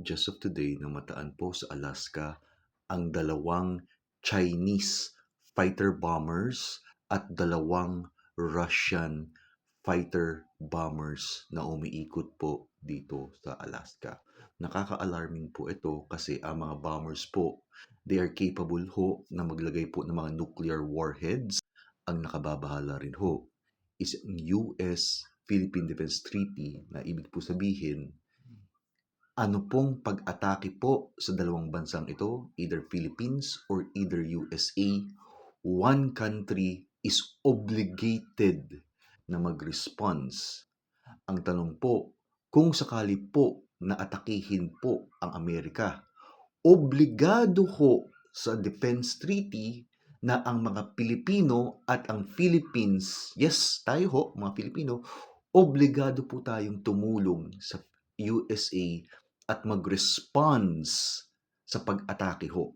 just of today na mataan po sa Alaska ang dalawang Chinese fighter bombers at dalawang Russian fighter bombers na umiikot po dito sa Alaska. Nakaka-alarming po ito kasi ang mga bombers po, they are capable ho na maglagay po ng mga nuclear warheads. Ang nakababahala rin ho is ang US-Philippine Defense Treaty na ibig po sabihin ano pong pag-atake po sa dalawang bansang ito, either Philippines or either USA, one country is obligated na mag-response. Ang tanong po, kung sakali po na atakihin po ang Amerika, obligado ho sa Defense Treaty na ang mga Pilipino at ang Philippines, yes, tayo ho, mga Pilipino, obligado po tayong tumulong sa USA at mag-response sa pag-atake ho.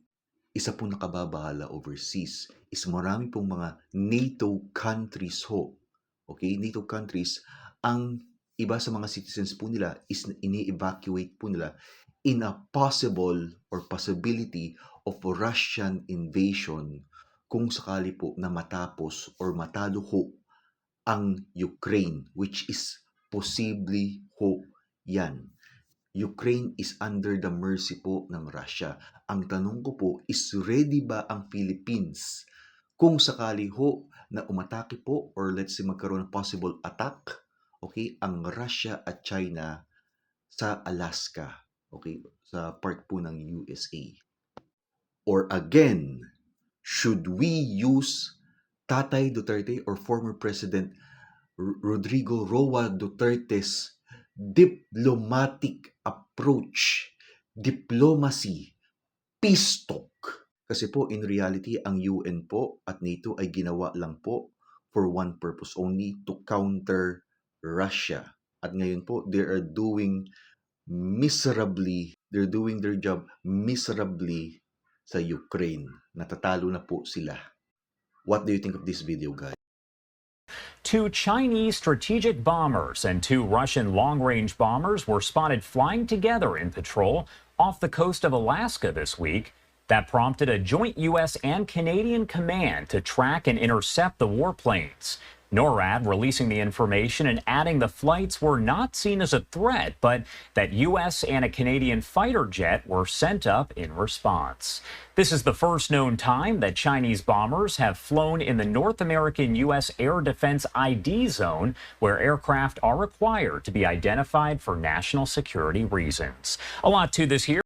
Isa pong nakababahala overseas is marami pong mga NATO countries ho. Okay, NATO countries, ang iba sa mga citizens po nila is ini-evacuate po nila in a possible or possibility of Russian invasion kung sakali po na matapos or matalo ho ang Ukraine, which is possibly ho yan. Ukraine is under the mercy po ng Russia. Ang tanong ko po is ready ba ang Philippines kung sakali ho na umatake po or let's say magkaroon ng possible attack, okay, ang Russia at China sa Alaska, okay, sa part po ng USA. Or again, should we use Tatay Duterte or former President Rodrigo Roa Duterte's diplomatic approach, diplomacy, peace talk? Kasi po in reality, ang UN po at NATO ay ginawa lang po for one purpose only, to counter Russia. At ngayon po, they are doing miserably, they're doing their job miserably sa Ukraine. Natatalo na po sila. What do you think of this video, guys? Two Chinese strategic bombers and two Russian long-range bombers were spotted flying together in patrol off the coast of Alaska this week. That prompted a joint U.S. and Canadian command to track and intercept the warplanes. NORAD releasing the information and adding the flights were not seen as a threat, but that U.S. and a Canadian fighter jet were sent up in response. This is the first known time that Chinese bombers have flown in the North American U.S. Air Defense ID zone, where aircraft are required to be identified for national security reasons. A lot to this here.